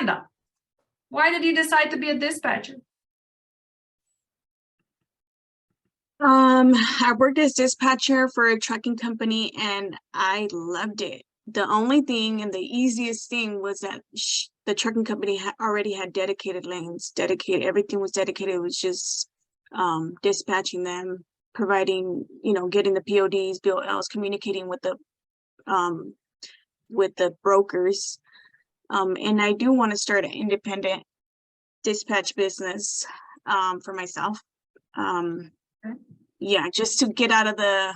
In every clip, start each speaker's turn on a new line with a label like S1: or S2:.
S1: Brenda, why did you decide to be a dispatcher?
S2: I worked as dispatcher for a trucking company and I loved it. The only thing and the easiest thing was that the trucking company already had dedicated lanes, everything was dedicated. It was just dispatching them, providing, getting the PODs, BOLs, communicating with the brokers. And I do want to start an independent dispatch business for myself. Yeah, just to get out of the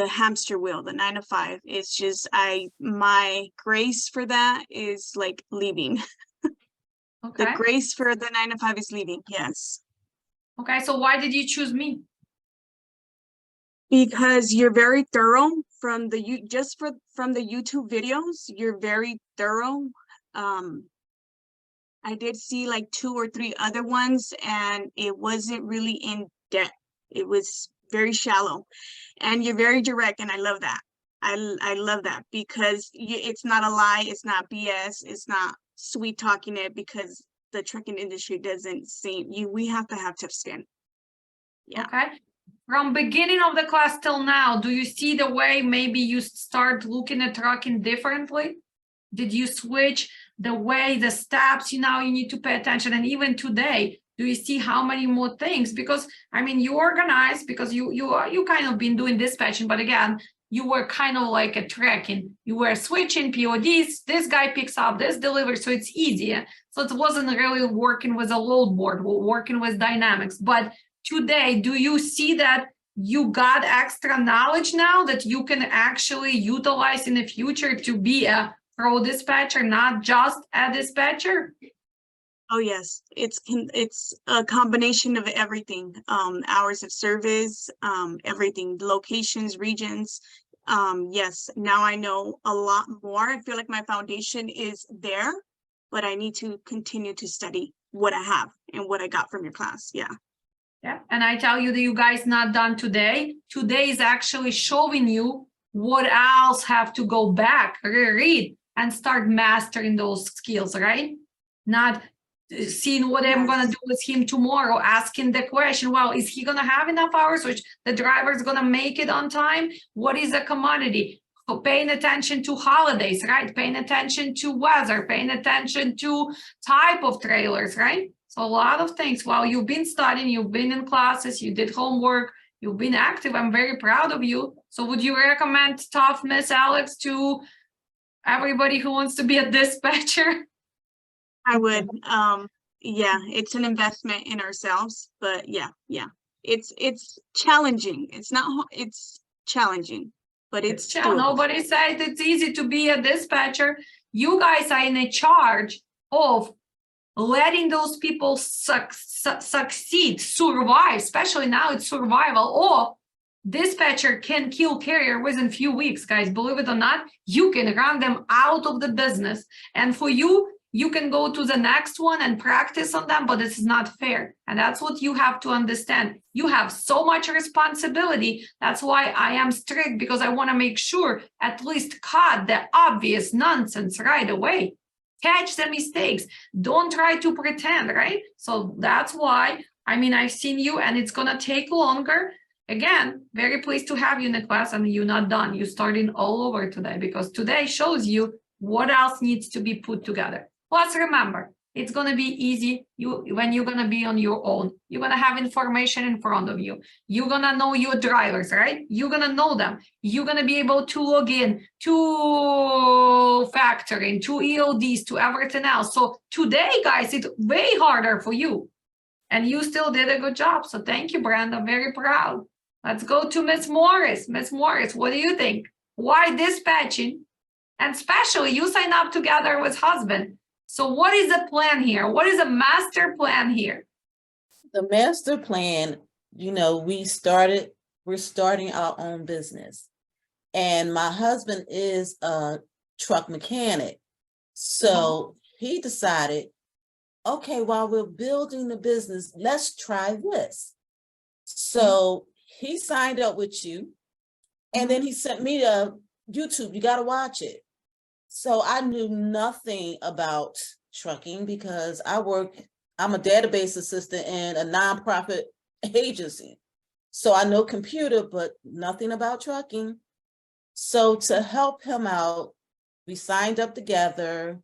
S2: hamster wheel, the 9 to 5. It's just my grace for that is like leaving.
S1: Okay.
S2: The grace for the 9 to 5 is leaving. Yes.
S1: Okay, so why did you choose me?
S2: Because you're very thorough from the YouTube videos. You're very thorough. I did see like 2 or 3 other ones and it wasn't really in depth. It was very shallow, and you're very direct, and I love that. I love that because it's not a lie, it's not BS, it's not sweet talking it, because the trucking industry doesn't seem we have to have tough skin. Yeah.
S1: Okay. From beginning of the class till now, do you see the way maybe you start looking at trucking differently? Did you switch the way, the steps you need to pay attention? And even today, do you see how many more things? Because I mean, you organize, because you kind of been doing dispatching, but again, you were kind of like a tracking. You were switching PODs. This guy picks up, this delivers, so it's easier. So it wasn't really working with a load board, working with dynamics. But today, do you see that you got extra knowledge now that you can actually utilize in the future to be a pro dispatcher, not just a dispatcher?
S2: Oh yes, it's a combination of everything. Hours of service, everything, locations, regions. Yes, now I know a lot more. I feel like my foundation is there, but I need to continue to study what I have and what I got from your class. Yeah.
S1: Yeah, and I tell you that you guys not done today. Today is actually showing you what else have to go back, reread, and start mastering those skills, right? Not seeing what I'm gonna do with him tomorrow, asking the question, well, is he gonna have enough hours, which the driver's gonna make it on time? What is a commodity? Paying attention to holidays, right? Paying attention to weather, paying attention to type of trailers, right? So a lot of things. While you've been studying, you've been in classes, you did homework, you've been active. I'm very proud of you. So would you recommend Tough Miss Alex to everybody who wants to be a dispatcher?
S2: I would. Yeah, it's an investment in ourselves, but yeah. It's challenging. It's challenging, but it's doable.
S1: Nobody said it's easy to be a dispatcher. You guys are in a charge of letting those people succeed, survive, especially now it's survival. Or dispatcher can kill carrier within few weeks, guys. Believe it or not, you can run them out of the business. And for you, you can go to the next one and practice on them, but this is not fair. And that's what you have to understand. You have so much responsibility. That's why I am strict, because I want to make sure at least cut the obvious nonsense right away. Catch the mistakes. Don't try to pretend, right? So that's why, I mean, I've seen you, and it's going to take longer. Again, very pleased to have you in the class, and you're not done. You're starting all over today, because today shows you what else needs to be put together. Plus, remember, it's going to be easy when you're going to be on your own. You're going to have information in front of you. You're going to know your drivers, right? You're going to know them. You're going to be able to log in to factoring, to EODs, to everything else. So today, guys, it's way harder for you. And you still did a good job. So thank you, Brenda. I'm very proud. Let's go to Miss Morris. Miss Morris, what do you think? Why dispatching? And especially, you sign up together with husband. So what is the plan here? What is a master plan here?
S3: The master plan, we're starting our own business. And my husband is a truck mechanic. So he decided, okay, while we're building the business, let's try this. So he signed up with you, and then he sent me to YouTube. You got to watch it. So I knew nothing about trucking because I'm a database assistant in a nonprofit agency. So I know computer, but nothing about trucking. So to help him out, we signed up together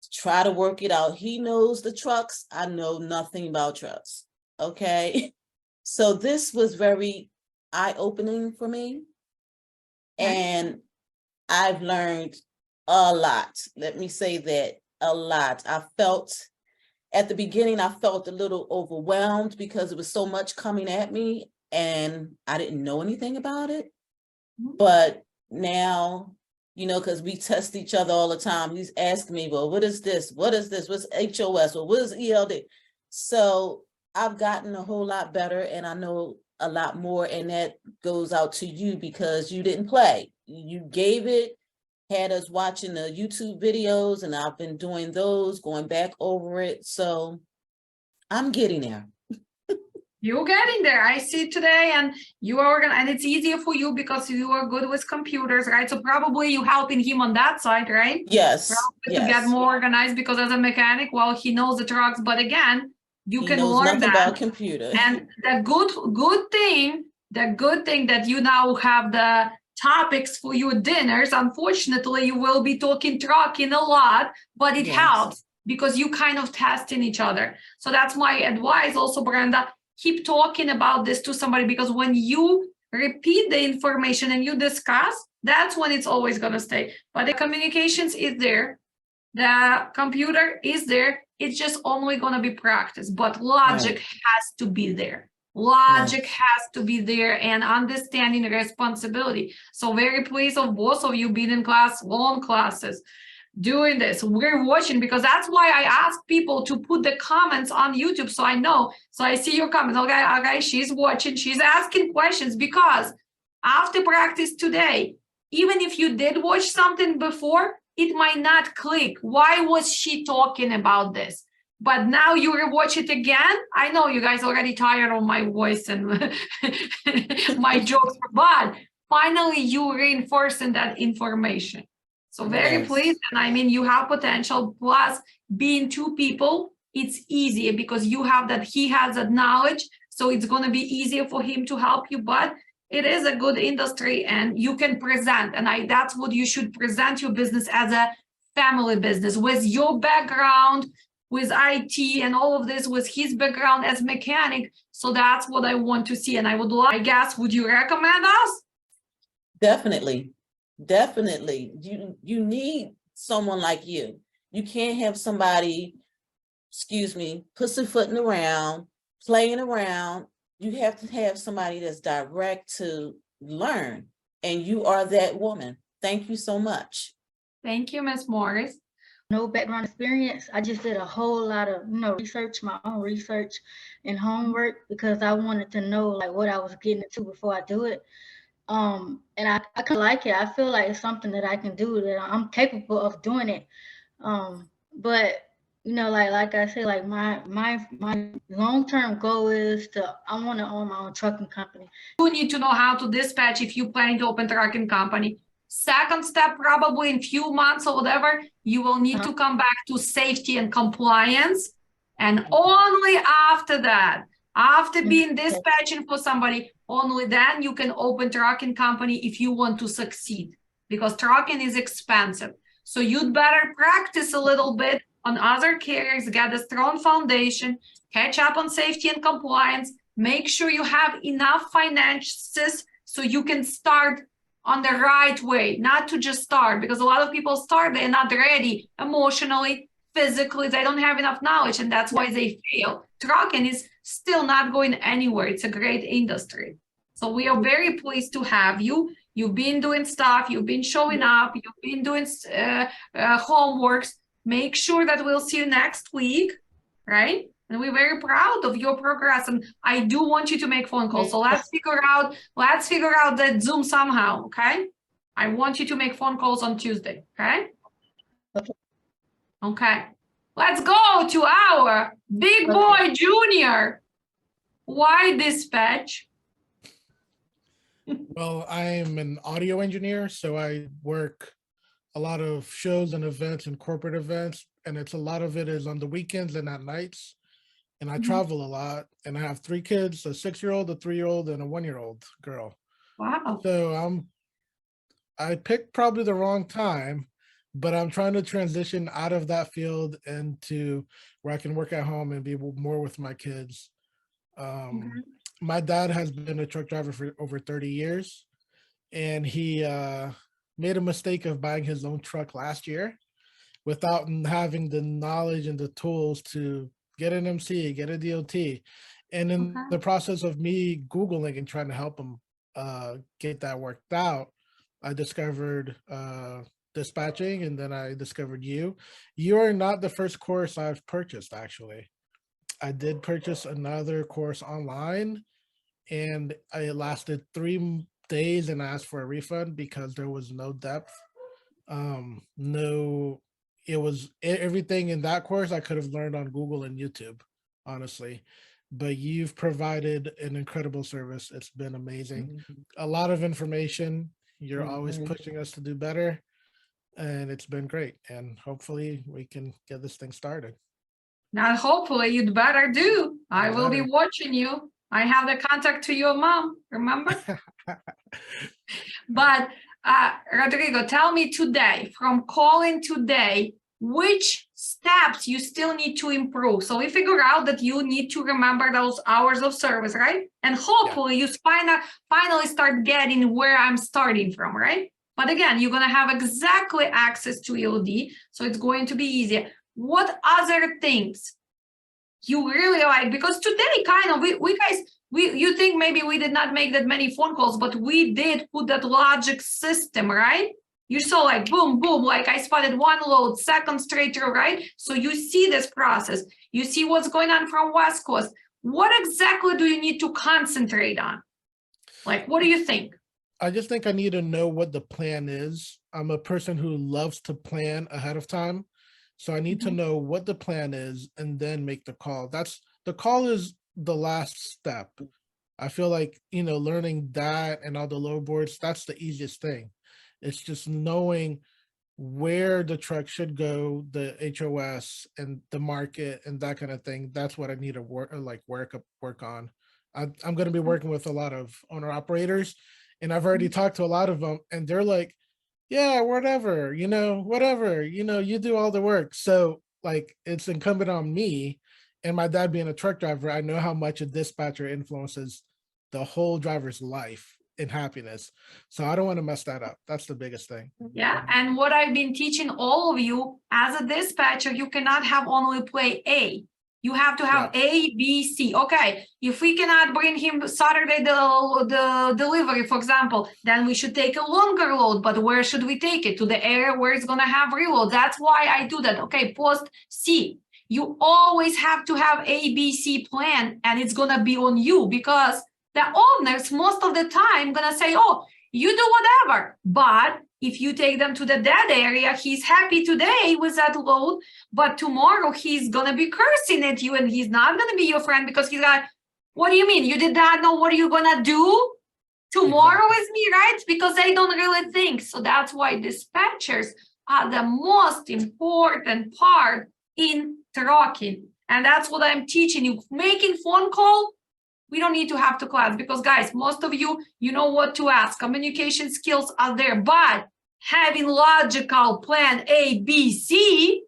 S3: to try to work it out. He knows the trucks. I know nothing about trucks. Okay. So this was very eye-opening for me. And I've learned a lot. Let me say that, a lot. At the beginning, I felt a little overwhelmed because it was so much coming at me and I didn't know anything about it. But now, because we test each other all the time, he's asking me, well, what is this? What is this? What's HOS? Well, what is ELD? So I've gotten a whole lot better and I know a lot more, and that goes out to you because you didn't play. You gave it, had us watching the YouTube videos, and I've been doing those, going back over it. So I'm getting there.
S1: You're getting there. I see it today, and you are and it's easier for you because you are good with computers, right? So probably you helping him on that side, right?
S3: Yes.
S1: Probably to get more organized because as a mechanic, well, he knows the trucks, but again, you can
S3: knows
S1: learn
S3: nothing
S1: that.
S3: about computer.
S1: And the good thing that you now have the topics for your dinners. Unfortunately, you will be talking trucking a lot, but it helps because you kind of testing each other. So that's my advice also, Brenda. Keep talking about this to somebody, because when you repeat the information and you discuss, that's when it's always going to stay. But the communications is there. The computer is there. It's just only going to be practice, but logic has to be there. Logic has to be there, and understanding the responsibility. So very pleased of both of you being in class, long classes, doing this. We're watching, because that's why I ask people to put the comments on YouTube, so I know. So I see your comments. Okay, she's watching, she's asking questions, because after practice today, even if you did watch something before, it might not click. Why was she talking about this? But now you watch it again. I know you guys already tired of my voice and my jokes, but finally you reinforcing that information. So very pleased. And I mean, you have potential. Plus, being two people, it's easier because you have that, he has that knowledge. So it's going to be easier for him to help you. But it is a good industry and you can present. And that's what you should present your business as, a family business with your background, with IT and all of this, with his background as mechanic. So that's what I want to see. And I would like, I guess, would you recommend us?
S3: Definitely. Definitely. You need someone like you. You can't have somebody, pussyfooting around, playing around. You have to have somebody that's direct to learn. And you are that woman. Thank you so much.
S1: Thank you, Ms. Morris.
S4: No background experience. I just did a whole lot of, research, my own research and homework, because I wanted to know like what I was getting into before I do it. And I kind of like it. I feel like it's something that I can do, that I'm capable of doing it. But like I said, like my long-term goal is I want to own my own trucking company.
S1: You need to know how to dispatch if you plan to open trucking company. Second step, probably in few months or whatever, you will need to come back to safety and compliance. And only after that, after being dispatching for somebody, only then you can open trucking company if you want to succeed, because trucking is expensive. So you'd better practice a little bit on other carriers, get a strong foundation, catch up on safety and compliance, make sure you have enough finances so you can start on the right way, not to just start, because a lot of people start, they're not ready emotionally, physically, they don't have enough knowledge, and that's why they fail. Trucking is still not going anywhere. It's a great industry. So we are very pleased to have you. You've been doing stuff, you've been showing up, you've been doing homeworks. Make sure that we'll see you next week, right? And we're very proud of your progress, and I do want you to make phone calls. So let's figure out that Zoom somehow, okay? I want you to make phone calls on Tuesday, okay? Okay. Let's go to our big boy junior. Why dispatch?
S5: Well, I'm an audio engineer, so I work a lot of shows and events and corporate events, and it's a lot of it is on the weekends and at nights. And I
S1: Mhm.
S5: travel a lot, and I have 3 kids, a 6-year-old, a 3-year-old, and a 1-year-old girl.
S1: Wow.
S5: So I picked probably the wrong time, but I'm trying to transition out of that field into where I can work at home and be more with my kids.
S1: Mhm.
S5: My dad has been a truck driver for over 30 years, and he made a mistake of buying his own truck last year without having the knowledge and the tools to get an MC, get a DOT. And in
S1: Okay.
S5: the process of me Googling and trying to help him get that worked out, I discovered dispatching, and then I discovered you. You are not the first course I've purchased, actually. I did purchase another course online, and it lasted 3 days, and I asked for a refund because there was no depth. No, it was everything in that course I could have learned on Google and YouTube, honestly. But you've provided an incredible service. It's been amazing. A lot of information. You're always
S3: Mhm.
S5: pushing us to do better, and it's been great. And hopefully we can get this thing started.
S1: Now, hopefully, you'd better do. I
S5: You
S1: will be
S5: better.
S1: watching you. I have the contact to your mom, remember? But Rodrigo, tell me today, from calling today, which steps you still need to improve. So we figure out that you need to remember those hours of service, right? And hopefully you finally start getting where I'm starting from, right? But again, you're going to have exactly access to EOD, so it's going to be easier. What other things you really like? Because today, kind of, we guys, you think maybe we did not make that many phone calls, but we did put that logic system, right? You saw like boom, boom, like I spotted one load, second straight through, right? So you see this process, you see what's going on from West Coast. What exactly do you need to concentrate on? Like, what do you think?
S5: I just think I need to know what the plan is. I'm a person who loves to plan ahead of time. So I need to know what the plan is and then make the call. The call is the last step. I feel like, learning that and all the load boards, that's the easiest thing. It's just knowing where the truck should go, the HOS and the market and that kind of thing. That's what I need to work on. I'm going to be working with a lot of owner operators, and I've already talked to a lot of them, and they're like, yeah, whatever, whatever, you do all the work. So like, it's incumbent on me, and my dad being a truck driver, I know how much a dispatcher influences the whole driver's life and happiness. So I don't want to mess that up. That's the biggest thing.
S1: Yeah, and what I've been teaching all of you, as a dispatcher, you cannot have only play A. You have to have A, B, C. Okay, if we cannot bring him Saturday the delivery, for example, then we should take a longer load. But where should we take it? To the area where it's going to have reload. That's why I do that. Okay, post C. You always have to have A, B, C plan, and it's going to be on you, because the owners most of the time going to say, oh, you do whatever. But if you take them to the dead area, he's happy today with that load, but tomorrow he's going to be cursing at you, and he's not going to be your friend, because he's like, what do you mean? You did not know what you're going to do tomorrow with me, right? Because they don't really think. So that's why dispatchers are the most important part in trucking. And that's what I'm teaching you. Making phone call, we don't need to have to class, because guys, most of you, you know what to ask. Communication skills are there, but having logical plan A, B, C,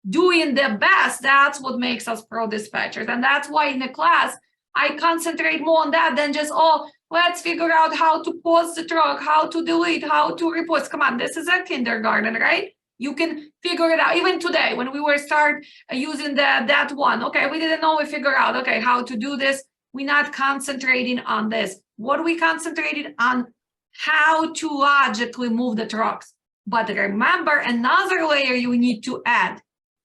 S1: doing the best, that's what makes us pro dispatchers. And that's why in the class, I concentrate more on that than just, oh, let's figure out how to pause the truck, how to delete, how to report. Come on, this is a kindergarten, right? You can figure it out. Even today, when we were start using that one, okay, we didn't know, we figure out, okay, how to do this. We're not concentrating on this. What we concentrated on, how to logically move the trucks. But remember, another layer you need to add.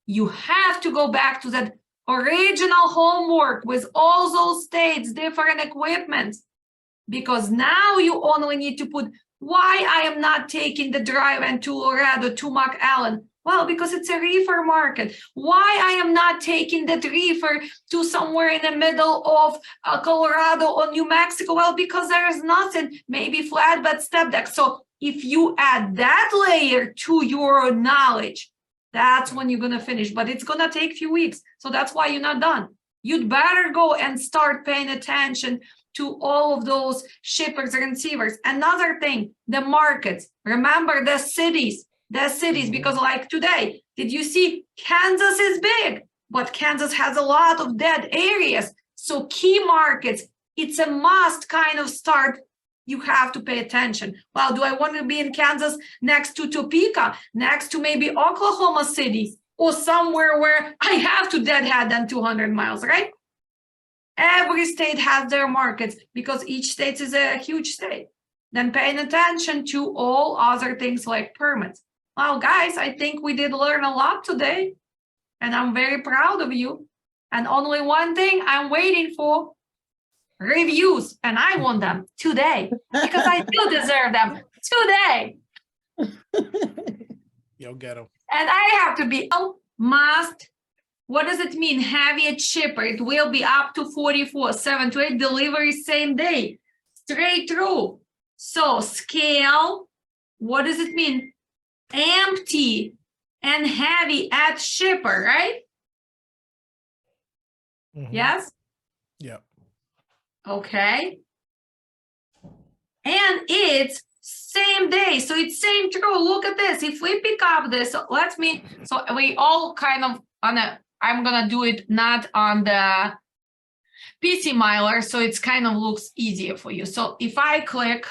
S1: You have to go back to that original homework with all those states, different equipments, because now you only need to put why I am not taking the drive and to Laredo to McAllen. Well, because it's a reefer market. Why I am not taking that reefer to somewhere in the middle of Colorado or New Mexico? Well, because there is nothing, maybe flatbed step deck. So if you add that layer to your knowledge, That's when you're gonna finish, but it's gonna take a few weeks. So that's why you're not done. You'd better go and start paying attention to all of those shippers and receivers. Another thing, the markets. Remember the cities, because like today, did you see Kansas is big, but Kansas has a lot of dead areas. So key markets, it's a must kind of start. You have to pay attention. Well, do I want to be in Kansas next to Topeka, next to maybe Oklahoma City, or somewhere where I have to deadhead than 200 miles, right? Every state has their markets because each state is a huge state. Then paying attention to all other things like permits. Well, guys, I think we did learn a lot today, and I'm very proud of you. And only one thing I'm waiting for: reviews, and I want them today because I do deserve them today.
S5: You'll get them.
S1: And I have to be must. What does it mean? Heavy at shipper. It will be up to 44, 7 to 8 deliveries same day, straight through. So scale. What does it mean? Empty and heavy at shipper, right?
S5: Mhm.
S1: Yes.
S5: Yep.
S1: Okay. And it's same day. So it's same through. Look at this. If we pick up this, so we all kind of I'm gonna do it not on the PC miler, so it's kind of looks easier for you. So if I click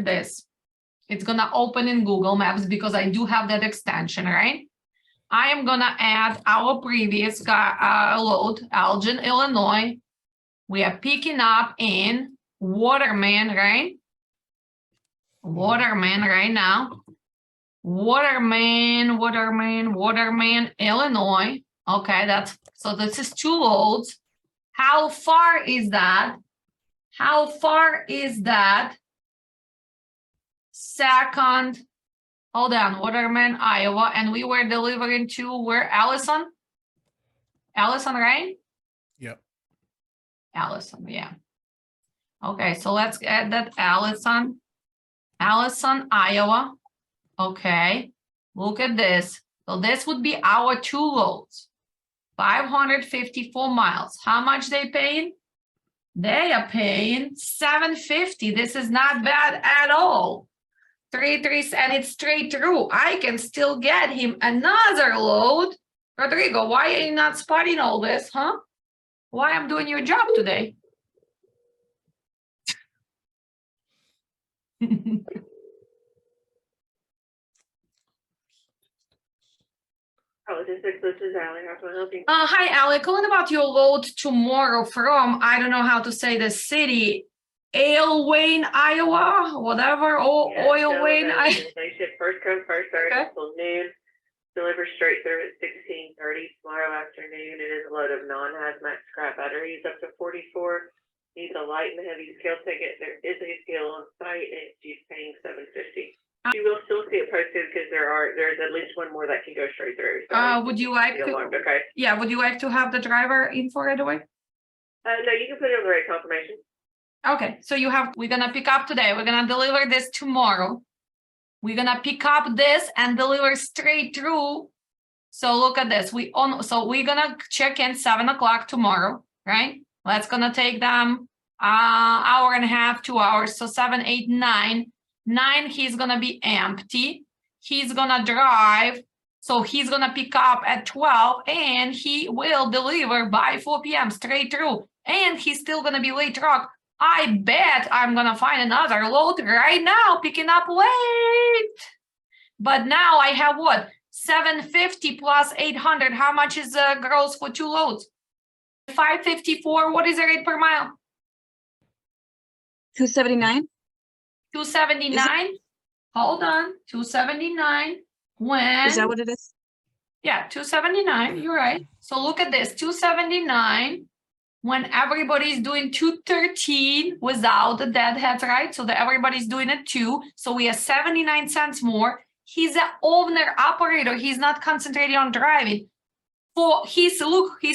S1: this, it's gonna open in Google Maps because I do have that extension, right? I am gonna add our previous load, Elgin, Illinois. We are picking up in Waterman, right? Waterman right now. Waterman, Illinois. Okay, so this is 2 loads. How far is that? How far is that? Second, hold on, Waterman, Iowa, and we were delivering to where? Allison, right?
S5: Yep.
S1: Allison, yeah. Okay, so let's add that Allison, Iowa. Okay, look at this. So this would be our 2 loads, 554 miles. How much they paying? They are paying $750. This is not bad at all. 3 and it's straight through. I can still get him another load. Rodrigo, why are you not spotting all this, huh? Why I'm doing your job today?
S6: Oh, this is Allie. How can I help you?
S1: Hi, Allie. Calling about your load tomorrow from, I don't know how to say the city, Ailwayn, Iowa, whatever, Oilwayn.
S6: They ship first come, first served
S1: Okay.
S6: until noon. Deliver straight through at 16:30 tomorrow afternoon. It is a load of non-hazmat scrap batteries up to 44. Needs a light and heavy scale ticket. There is a scale on site, and she's paying $750. You will still see it posted because there's at least one more that can go straight through. So
S1: Would you like
S6: be
S1: to,
S6: alarmed, okay?
S1: yeah, would you like to have the driver info right away?
S6: No, you can put it on the rate confirmation.
S1: Okay, so we're gonna pick up today. We're gonna deliver this tomorrow. We're gonna pick up this and deliver straight through. So look at this. So we're gonna check in 7 o'clock tomorrow, right? That's gonna take them hour and a half, 2 hours. So 7, 8, 9. 9, he's gonna be empty. He's gonna drive. So he's gonna pick up at 12 and he will deliver by 4 p.m. straight through. And he's still gonna be late truck. I bet I'm gonna find another load right now picking up late. But now I have what? 750 plus 800. How much is gross for 2 loads? 554. What is the rate per mile?
S2: 279?
S1: 279. Hold on. 279. When?
S2: Is that what it is?
S1: Yeah, 279. You're right. So look at this. 279. When everybody's doing 213 without the deadheads, right? So that everybody's doing it 2. So we have 79 cents more. He's an owner operator. He's not concentrating on driving. He's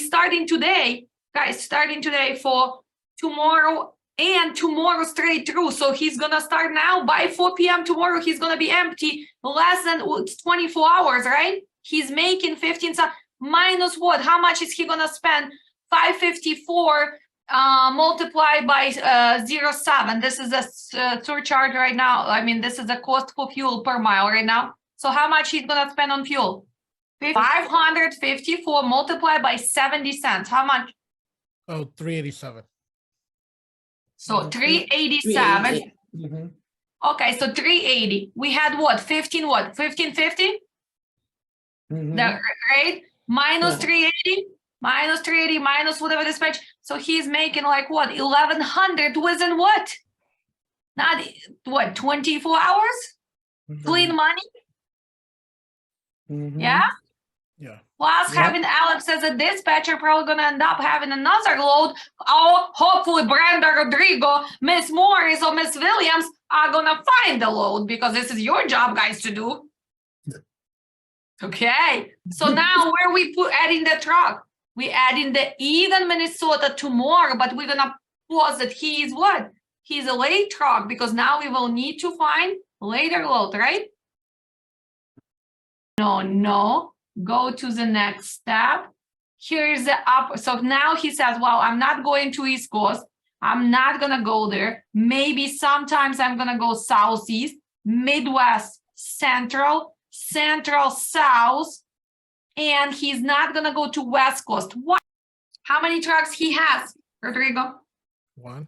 S1: starting today, guys, starting today for tomorrow and tomorrow straight through. So he's gonna start now by 4 p.m. tomorrow. He's gonna be empty less than 24 hours, right? He's making 15, minus what? How much is he gonna spend? 554 multiplied by 0.7. This is a surcharge right now. I mean, this is a cost for fuel per mile right now. So how much he's gonna spend on fuel? 554 multiplied by 70 cents. How much?
S5: Oh, 387.
S1: So 387.
S3: Mhm.
S1: Okay, so 380. We had what? 1550?
S3: Mhm.
S1: The rate minus
S3: Yeah.
S1: 380, minus 380, minus whatever this page. So he's making like what? 1100 within what? Not what? 24 hours? Clean money?
S3: Mhm.
S1: Yeah.
S5: Yeah.
S1: Plus
S3: Yep.
S1: having Alex as a dispatcher, probably gonna end up having another load. Oh, hopefully Brenda, Rodrigo, Miss Morris, or Miss Williams are gonna find the load because this is your job, guys, to do. Okay, so now where we adding the truck? We adding the Eden, Minnesota tomorrow, but we're gonna pause that he is what? He's a late truck because now we will need to find later load, right? No, go to the next step. Here's the up. So now he says, well, I'm not going to East Coast. I'm not gonna go there. Maybe sometimes I'm gonna go Southeast, Midwest, Central, South, and he's not gonna go to West Coast. What? How many trucks he has, Rodrigo? One.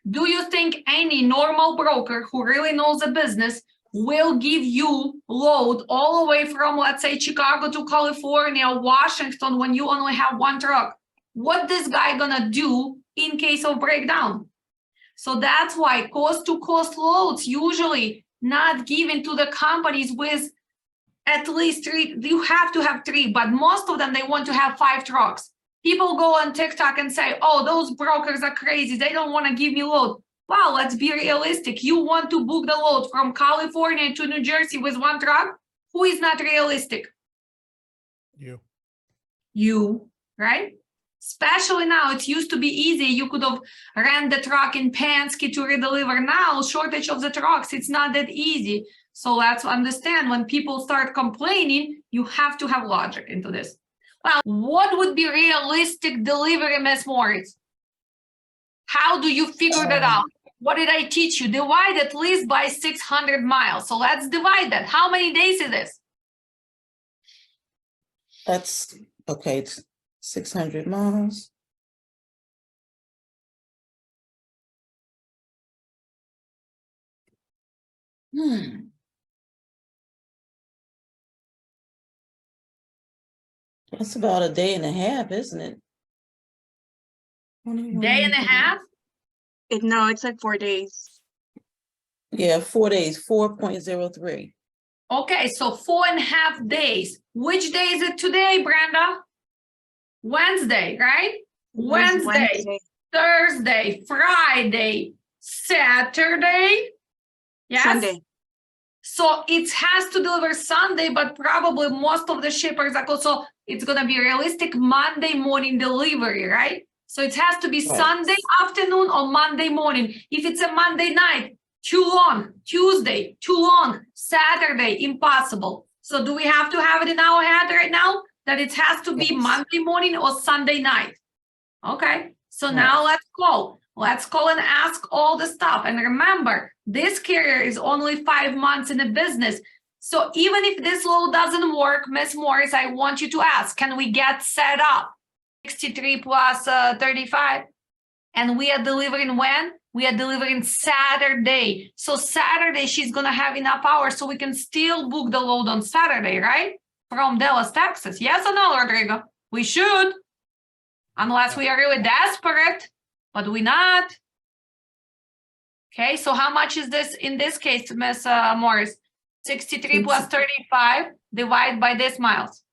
S1: Do you think any normal broker who really knows the business will give you load all the way from, let's say, Chicago to California, Washington, when you only have one truck? What this guy gonna do in case of breakdown? So that's why coast to coast loads usually not given to the companies with at least 3. You have to have 3, but most of them, they want to have 5 trucks. People go on TikTok and say, oh, those brokers are crazy. They don't want to give me load. Well, let's be realistic. You want to book the load from California to New Jersey with 1 truck? Who is not realistic? You, right? Especially now, it used to be easy. You could have ran the truck in Penske to redeliver. Now, shortage of the trucks, it's not that easy. So let's understand, when people start complaining, you have to have logic into this. Well, what would be realistic delivery, Ms. Moritz? How do you figure that out? What did I teach you? Divide at least by 600 miles. So let's divide that. How many days is this?
S3: That's okay. It's 600 miles. That's about a day and a half, isn't it?
S1: Day and a half?
S2: No, it's like 4 days.
S3: Yeah, 4 days, 4.03.
S1: Okay, so 4.5 days. Which day is it today, Brenda? Wednesday, right? Wednesday, Thursday, Friday, Saturday. Yes?
S2: Sunday.
S1: So it has to deliver Sunday, but probably most of the shippers are also, it's gonna be realistic Monday morning delivery, right? So it has to be
S3: Right.
S1: Sunday afternoon or Monday morning. If it's a Monday night, too long. Tuesday, too long. Saturday, impossible. So do we have to have it in our head right now that it has to be
S3: Yes.
S1: Monday morning or Sunday night? Okay, so
S3: Right.
S1: now let's call. Let's call and ask all the stuff. And remember, this carrier is only 5 months in the business. So even if this load doesn't work, Ms. Morris, I want you to ask, can we get set up? 63 plus 35. And we are delivering when? We are delivering Saturday. So Saturday, she's going to have enough hours so we can still book the load on Saturday, right? From Dallas, Texas. Yes or no, Rodrigo? We should. Unless we are really desperate, but we're not. Okay, so how much is this in this case, Ms. Morris? 63 plus 35 divided by this miles.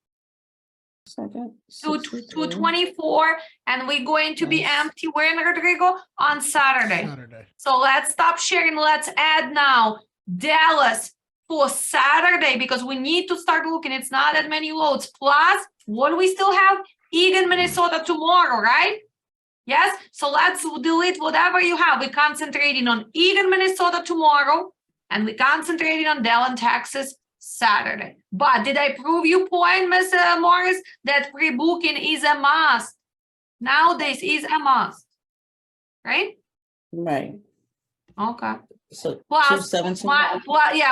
S1: 224, and we're going to be empty. When, Rodrigo? On Saturday. So let's stop sharing. Let's add now Dallas for Saturday because we need to start looking. It's not that many loads. Plus, what do we still have? Eden, Minnesota tomorrow, right? Yes. So let's delete whatever you have. We're concentrating on Eden, Minnesota tomorrow, and we're concentrating on Dallas, Texas Saturday. But did I prove your point, Ms. Morris, that pre-booking is a must? Nowadays is a must, right?
S3: Right.
S1: Okay.
S3: So
S1: Plus
S3: 217.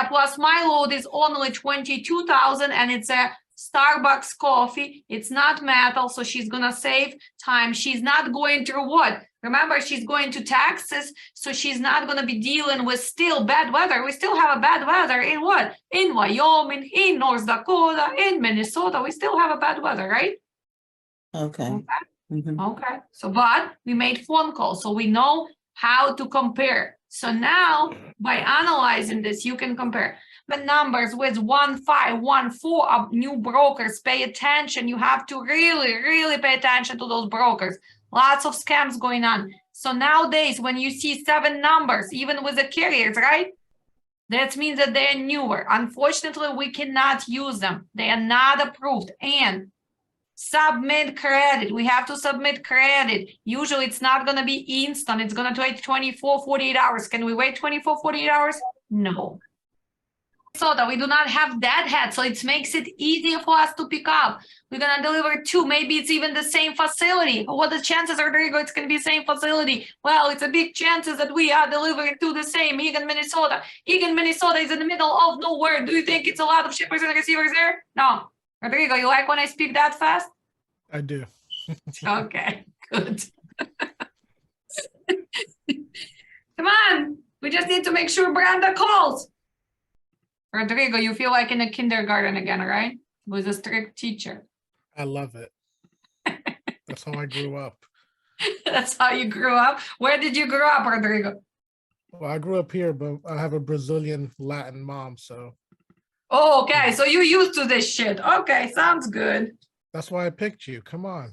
S1: plus my load is only 22,000 and it's a Starbucks coffee. It's not metal, so she's gonna save time. She's not going through what? Remember, she's going to Texas, so she's not gonna be dealing with still bad weather. We still have a bad weather in what? In Wyoming, in North Dakota, in Minnesota. We still have a bad weather, right?
S3: Okay. Mhm.
S1: Okay, so but we made phone calls, so we know how to compare. So now by analyzing this, you can compare the numbers with 1514 of new brokers. Pay attention. You have to really pay attention to those brokers. Lots of scams going on. So nowadays, when you see 7 numbers, even with the carriers, right? That means that they're newer. Unfortunately, we cannot use them. They are not approved. And submit credit. We have to submit credit. Usually it's not going to be instant. It's going to take 24, 48 hours. Can we wait 24, 48 hours? No. So that we do not have deadhead. So it makes it easier for us to pick up. We're going to deliver 2. Maybe it's even the same facility. What the chances are, Rodrigo, it's going to be the same facility? Well, it's a big chances that we are delivering to the same Eagan, Minnesota. Eagan, Minnesota is in the middle of nowhere. Do you think it's a lot of shippers and receivers there? No. Rodrigo, you like when I speak that fast?
S5: I do.
S1: Okay, good. Come on, we just need to make sure Brenda calls. Rodrigo, you feel like in a kindergarten again, right? With a strict teacher.
S5: I love it. That's how I grew up.
S1: That's how you grew up. Where did you grow up, Rodrigo?
S5: Well, I grew up here, but I have a Brazilian Latin mom, so
S1: Oh, okay, so you used to this shit. Okay, sounds good.
S5: that's why I picked you. Come on.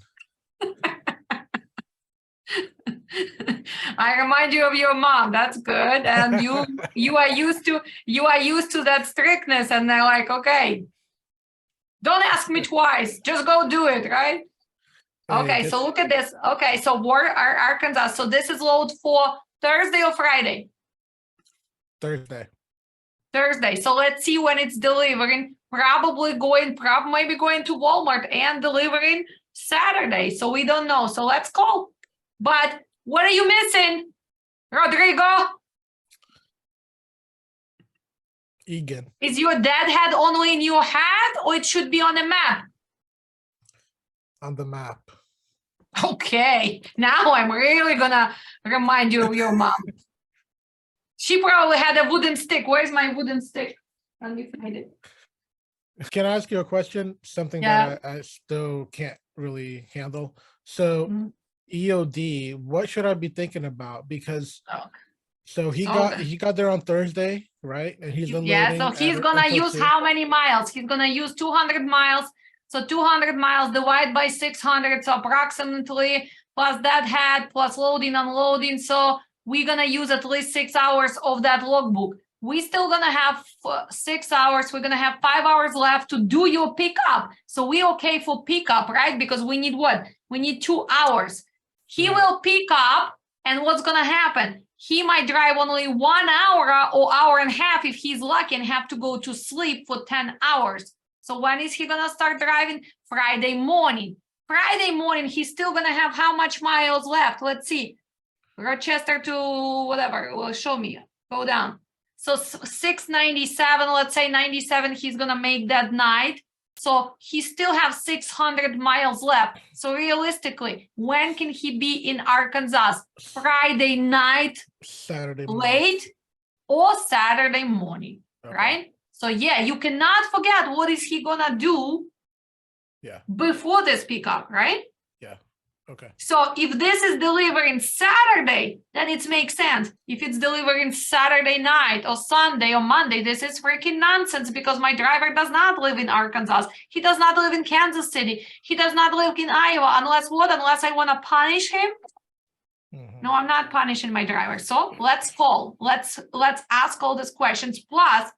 S1: I remind you of your mom. That's good. And you are used to that strictness, and they're like, okay, don't ask me twice. Just go do it, right? Okay,
S5: Hey,
S1: so look at this. Okay, so where are Arkansas? So this is load for Thursday or Friday?
S5: Thursday.
S1: Thursday. So let's see when it's delivering. Maybe going to Walmart and delivering Saturday. So we don't know. So let's call. But what are you missing, Rodrigo?
S5: Egan.
S1: Is your deadhead only in your head, or it should be on the map?
S5: On the map.
S1: Okay, now I'm really gonna remind you of your mom. She probably had a wooden stick. Where's my wooden stick? Let me find it.
S5: Can I ask you a question? Something that I still can't really handle. So
S1: Mhm.
S5: EOD, what should I be thinking about? Because
S1: Oh.
S5: so he
S1: So
S5: got there on Thursday, right? And he's unloading.
S1: Yeah, so he's gonna use how many miles? He's gonna use 200 miles. So 200 miles divided by 600, so approximately plus that head, plus loading, unloading. So we're gonna use at least 6 hours of that logbook. We still gonna have 6 hours. We're gonna have 5 hours left to do your pickup. So we okay for pickup, right? Because we need what? We need 2 hours. He
S5: Right.
S1: will pick up, and what's gonna happen? He might drive only 1 hour or hour and a half if he's lucky and have to go to sleep for 10 hours. So when is he gonna start driving? Friday morning. Friday morning, he's still gonna have how much miles left? Let's see. Rochester to whatever, well, show me, go down. So 697, let's say 97, he's gonna make that night. So he still have 600 miles left. So realistically, when can he be in Arkansas? Friday night,
S5: Saturday morning.
S1: late, or Saturday morning,
S5: Okay.
S1: right? So yeah, you cannot forget what is he gonna do
S5: Yeah.
S1: before this pickup, right?
S5: Yeah. Okay.
S1: So if this is delivering Saturday, then it makes sense. If it's delivering Saturday night or Sunday or Monday, this is freaking nonsense because my driver does not live in Arkansas. He does not live in Kansas City. He does not live in Iowa. Unless what? Unless I want to punish him?
S5: Mhm.
S1: No, I'm not punishing my driver. So let's call. Let's ask all these questions. Plus,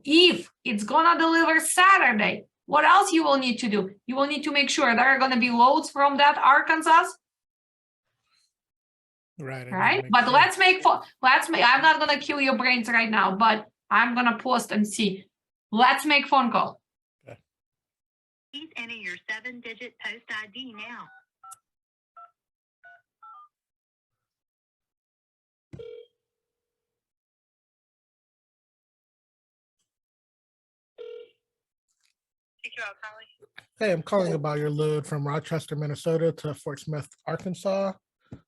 S1: if it's gonna deliver Saturday, what else you will need to do? You will need to make sure there are gonna be loads from that Arkansas,
S5: Right. I need to
S1: right?
S5: make
S1: But
S5: sure.
S1: let's make, I'm not gonna kill your brains right now, but I'm gonna post and see. Let's make phone call.
S7: Please enter your 7-digit post ID now.
S5: Hey, I'm calling about your load from Rochester, Minnesota to Fort Smith, Arkansas
S7: For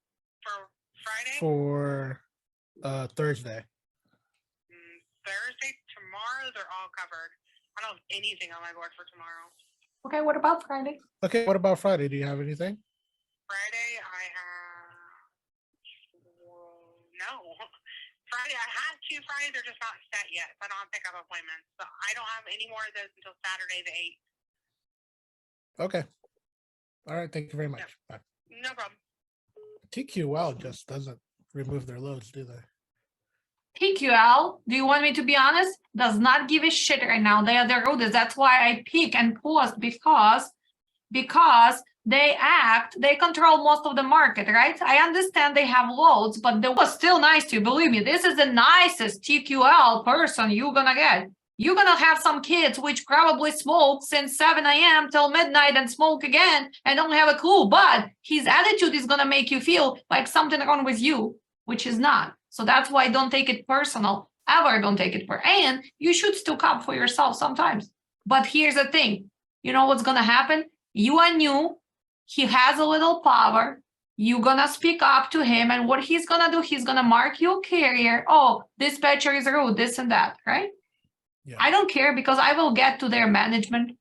S7: Friday?
S5: for Thursday.
S7: Thursday, tomorrow's are all covered. I don't have anything on my board for tomorrow.
S1: Okay, what about Friday?
S5: Okay, what about Friday? Do you have anything?
S7: Friday, I have no. Friday, I have 2 Fridays. They're just not set yet. So I don't have pickup appointments. So I don't have any more of those until Saturday the 8th.
S5: Okay. All right, thank you very much. Bye.
S7: No problem.
S5: TQL just doesn't remove their loads, do they?
S1: TQL, do you want me to be honest? Does not give a shit right now. They are the rudest. That's why I pick and paused because they control most of the market, right? I understand they have loads, but they was still nice to you. Believe me, this is the nicest TQL person you're gonna get. You're gonna have some kids which probably smoke since 7 a.m. till midnight and smoke again and don't have a clue, but his attitude is gonna make you feel like something wrong with you, which is not. So that's why don't take it personal. Ever don't take it for, and you should still up for yourself sometimes. But here's the thing, you know what's gonna happen? You are new, he has a little power, you're gonna speak up to him, and what he's gonna do, he's gonna mark your carrier. Oh, dispatcher is rude, this and that, right?
S5: Yeah.
S1: I don't care because I will get to their management.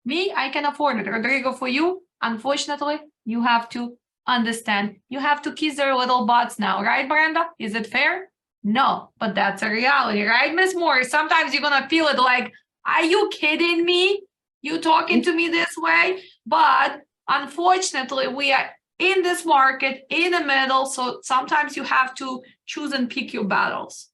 S1: Me, I can afford it. Rodrigo, for you, unfortunately, you have to understand. You have to kiss their little butts now, right, Brenda? Is it fair? No, but that's a reality, right, Miss Moore? Sometimes you're gonna feel it like, are you kidding me? You talking to me this way? But unfortunately, we are in this market in the middle, so sometimes you have to choose and pick your battles.